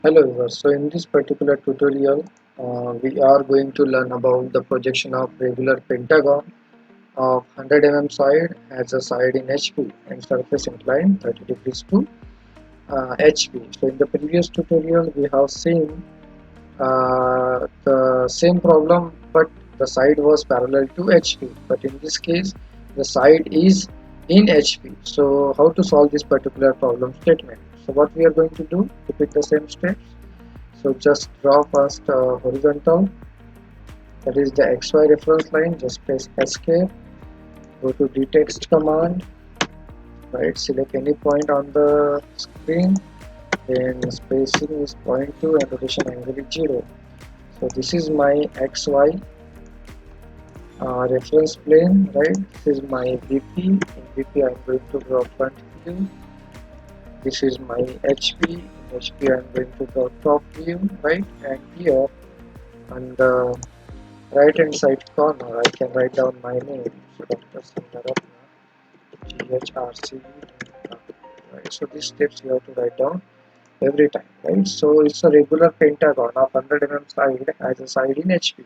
Hello viewers, so in this particular tutorial we are going to learn about the projection of regular pentagon of 100 mm side as a side in HP and surface inclined 30 degrees to HP. So in the previous tutorial we have seen the same problem, but the side was parallel to HP, but in this case the side is in HP. So how to solve this particular problem statement? So what we are going to do, repeat the same steps. So just draw first horizontal, that is the XY reference line. Just press escape, go to dtext command, right, select any point on the screen, then spacing is 0.2 and rotation angle is 0. So this is my XY reference plane, right? This is my VP. In VP I am going to draw front view. This is my HP. In HP I am going to draw top view, right? And here on the right hand side corner I can write down my name, so Dr. Sangharatna, GHRC, right? So these steps you have to write down every time, right? So it's a regular pentagon of 100 mm side as a side in HP.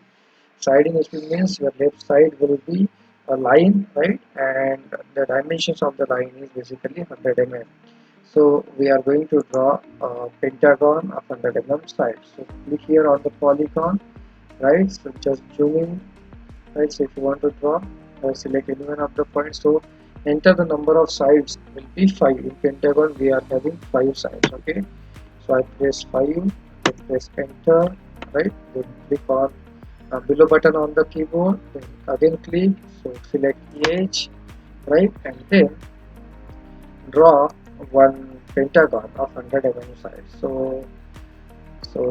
Side in HP means your left side will be a line, right? And the dimensions of the line is basically 100 mm. So we are going to draw a pentagon of 100 mm side. So click here on the polygon, right? So just zoom in, right? So if you want to draw, select any one of the points. So enter the number of sides will be 5. In pentagon we are having 5 sides, okay? So I press 5, then press enter, right? Then click on below button on the keyboard, then again click, so select edge, right? And then draw one pentagon of 100 mm size. So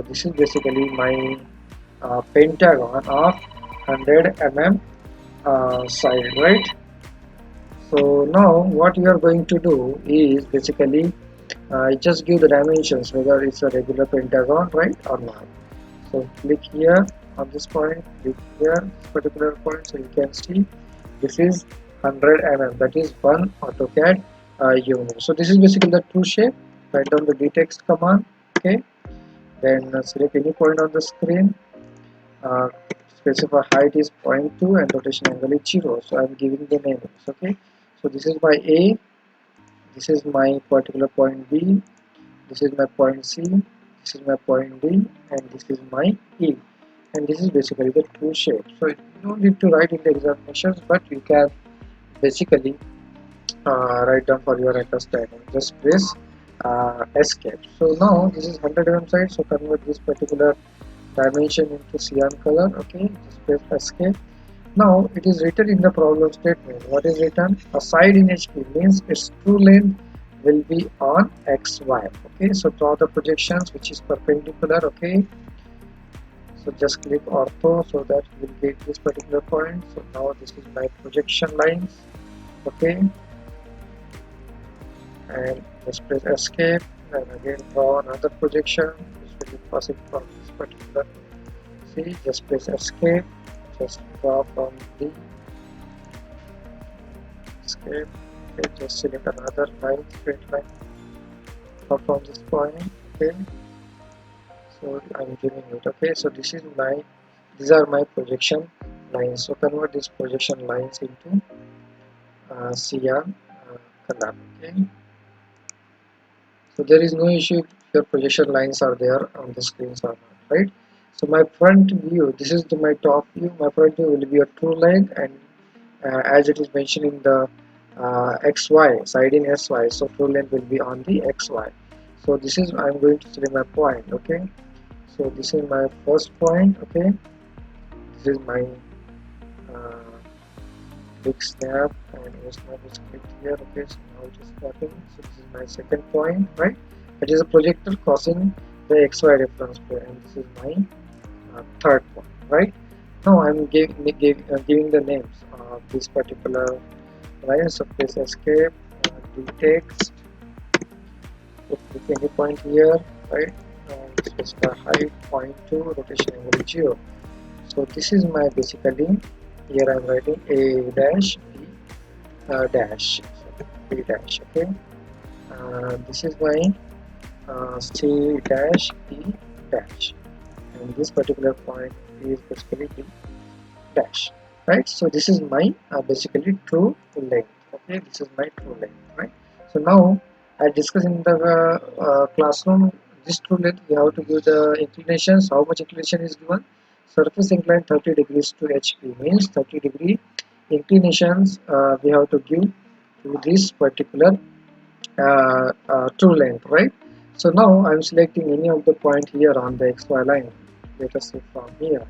this is basically my pentagon of 100 mm side, right? So now what you are going to do is basically just give the dimensions whether it's a regular pentagon, right, or not. So click here on this point, click here this particular point, so you can see this is 100 mm, that is one AutoCAD unit. So this is basically the true shape. Write down the dtext command, okay, then select any point on the screen, uh, specify height is 0.2 and rotation angle is 0. So I am giving the names, okay. So this is my A, this is my particular point B, this is my point C, this is my point D, and this is my E. And this is basically the true shape. So you don't need to write in the examinations, but you can basically write down for your understanding. Just press escape. So now this is 100 mm side, so convert this particular dimension into cyan color, okay, just press escape. Now it is written in the problem statement. What is written? A side in HP means its true length will be on XY. Okay, so draw the projections which is perpendicular. Okay, so just click ortho so that you will get this particular point. So now this is my projection lines. Okay, and just press escape and again draw another projection which will be passing from this particular. See, just press escape, just draw from the escape. Okay, just select another line, straight line, draw from this point. Okay, so I'm giving it. Okay, so this is my, these are my projection lines. So convert these projection lines into cyan color. Okay, so there is no issue if your projection lines are there on the screens or not, right? So my front view, this is my top view. My front view will be a true line, and as it is mentioned in the XY side in SY, so true length will be on the XY. So this is, I'm going to select my point. Okay, so this is my first point. Okay, this is my uh, big snap, and a snap is clicked here. Okay, so now it is snapping. So this is my second point, right? It is a projector crossing the XY reference plane, and this is my third point, right? Now I'm giving the names of this particular line. So press escape, do text, so click any point here, right? And specify height 0.2, rotation angle 0. So this is my basically, here I'm writing A dash B dash, so B dash. Okay, this is my C dash E dash, and this particular point is basically D dash, right? So this is my basically true length. Okay, this is my true length, right? So now I discuss in the classroom this true length. We have to give the inclinations. How much inclination is given? Surface inclined 30 degrees to HP means 30-degree inclinations we have to give to this particular true length, right? So now I'm selecting any of the point here on the XY line. Let us say from here.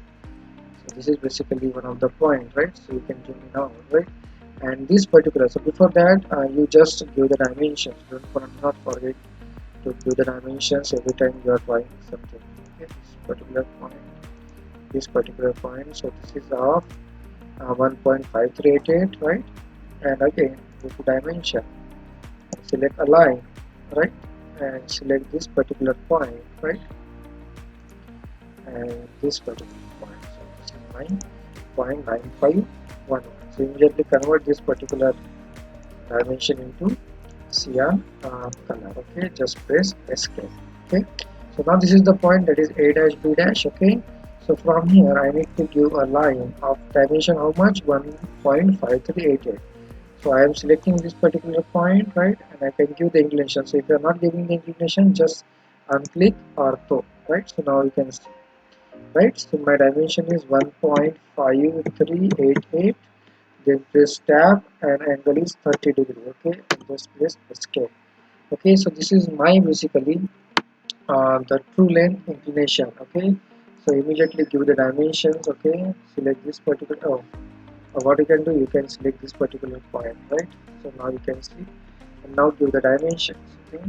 So this is basically one of the point, right? So you can zoom in out, right? And this particular, so before that you just give the dimensions. Do not forget to give the dimensions every time you are drawing something. Okay, this particular point, so this is of 1.5388, right? And again go to dimension, select a line, right? And select this particular point, right? And this particular point, so this is my 0.9511. So immediately convert this particular dimension into cyan color. Okay, just press escape. Okay, so now this is the point, that is A dash B dash. Okay, so from here I need to give a line of dimension how much? 1.5388. so I am selecting this particular point, right? And I can give the inclination. So if you are not giving the inclination, just unclick ortho, right? So now you can see, right? So my dimension is 1.5388. Then press tab and angle is 30 degree. Okay, and just press escape. Okay, so this is my basically the true length inclination. Okay, so immediately give the dimensions. Okay, select this particular. What you can do, you can select this particular point, right? So now you can see, and now give the dimensions. Okay,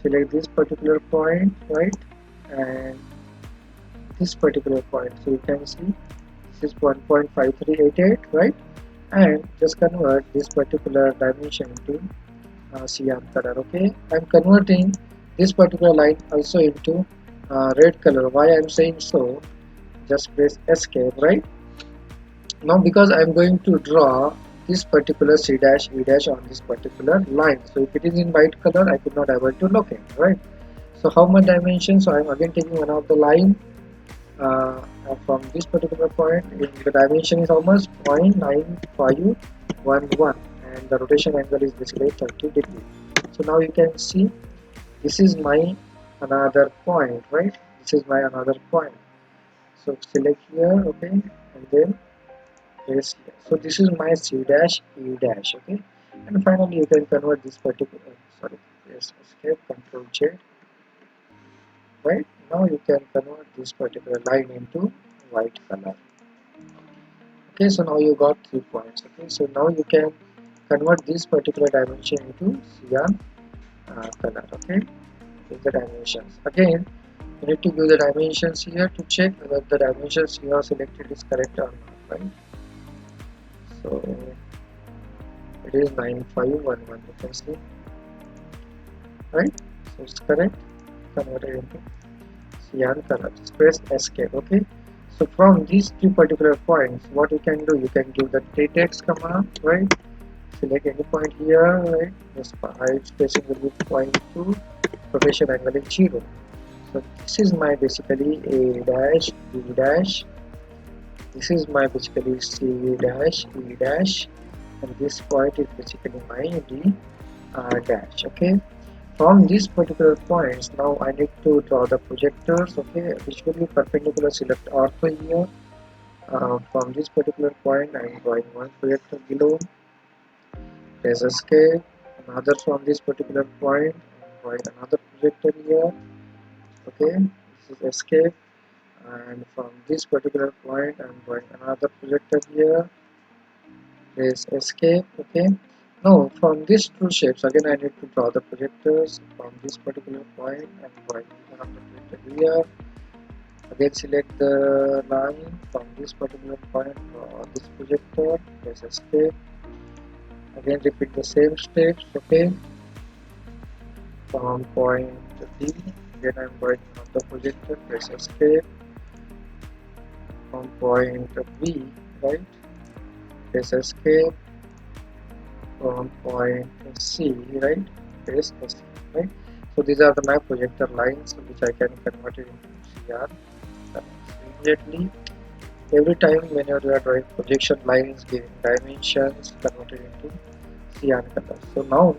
select this particular point, right? And this particular point, so you can see this is 1.5388, right? And just convert this particular dimension into cyan color. Okay, I'm converting this particular line also into red color. Why I'm saying so? Just press escape, right? Now because I'm going to draw this particular C dash E dash on this particular line, so if it is in white color I could not able to locate, right? So how much dimension? So I'm again taking one of the line from this particular point. The dimension is how much? 0.9511, and the rotation angle is basically 30 degrees. So now you can see this is my another point, right? This is my another point. So select here, okay, and then press here. So this is my C dash E dash, okay, and finally you can convert this particular, sorry, press escape, Control J, right? Now you can convert this particular line into white color. Okay, so now you got 3 points. Okay, so now you can convert this particular dimension into cyan color. Okay, with the dimensions. Again, you need to give the dimensions here to check whether the dimensions you have selected is correct or not, right? So it is 9511, you can see, right? So it's correct, converted into cyan color. Just press escape. Okay, so from these two particular points, what you can do, you can give the text command, right? Select any point here, right? This height spacing will be 0.2, rotation angle is 0. So this is my basically A dash, B dash. This is my basically C dash, E dash, and this point is basically my D dash. Okay. From these particular points, now I need to draw the projectors. Okay, which will be perpendicular. Select ortho here. From this particular point, I am drawing one projector below. Press escape. Another from this particular point, I am drawing another projector here. Okay, this is escape. And from this particular point I am drawing another projector here. Press escape. Okay, now from these two shapes again I need to draw the projectors. From this particular point I am drawing another projector here. Again select the line. From this particular point draw this projector. Press escape. Again repeat the same steps. Okay, from point B again I am drawing another projector. Press escape. From point B, right? Press escape. From point C, right? Press escape, right? So these are my projector lines which I can convert it into CR. Immediately, every time whenever you are drawing projection lines, giving dimensions, converted into cyan color. So now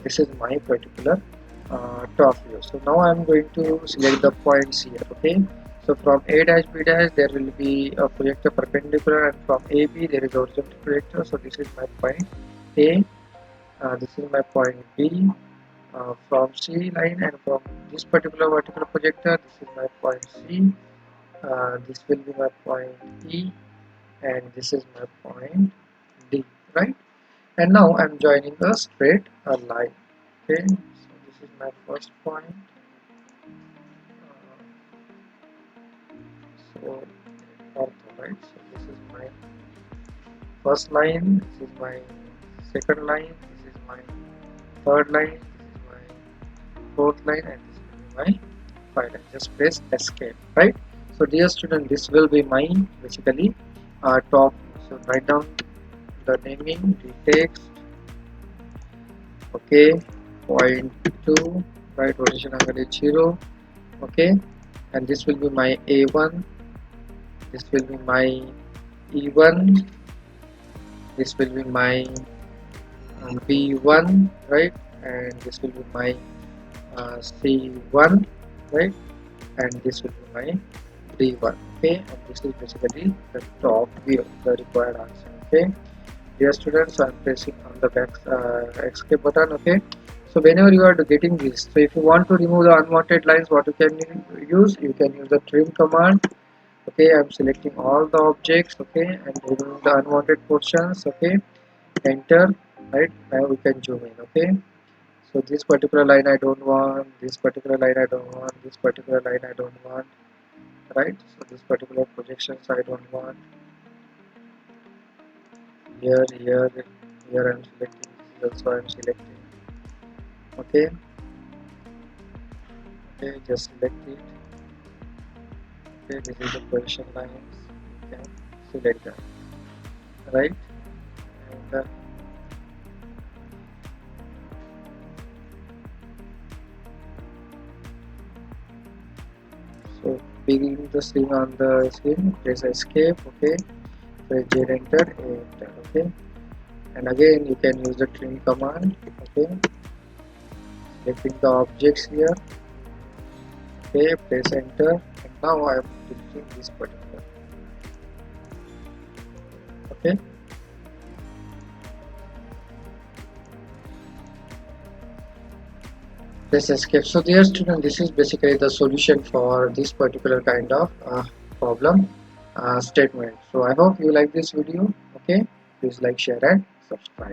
this is my particular top view. So now I am going to select the points here. Okay. So from A dash B dash there will be a projector perpendicular, and from AB there is horizontal projector. So this is my point A. This is my point B. From C line and from this particular vertical projector, this is my point C. This will be my point E, and this is my point D, right? And now I'm joining a straight line. Okay, so this is my first point. So ortho, right? So this is my first line. This is my second line. This is my third line. This is my fourth line, and this will be my file. And just press escape, right? So dear student, this will be my basically top. So write down the naming, the text, okay, point 2, right, rotation angle is 0, okay, and this will be my A1, this will be my E1, this will be my B1, right, and this will be my C1, right, and this will be my D1, okay, and this is basically the top view, the required answer, okay. Dear students, I am pressing on the back escape button, okay. So whenever you are getting this, so if you want to remove the unwanted lines, what you can use the trim command, okay. I am selecting all the objects, okay, and removing the unwanted portions, okay. Enter, right, now we can zoom in, okay. So this particular line I don't want, this particular line I don't want, this particular line I don't want, right. So this particular projections I don't want. Here I'm selecting, this is also I'm selecting, okay, just select it, okay, this is the position lines, you can select that, right, and so beginning the screen on the screen, press escape, okay, press J, enter, okay, and again you can use the trim command, okay, selecting the objects here, okay, press enter, and now I am deleting this particular, okay. Press escape. So dear student, this is basically the solution for this particular kind of problem statement. So I hope you like this video, okay. Please like, share and subscribe.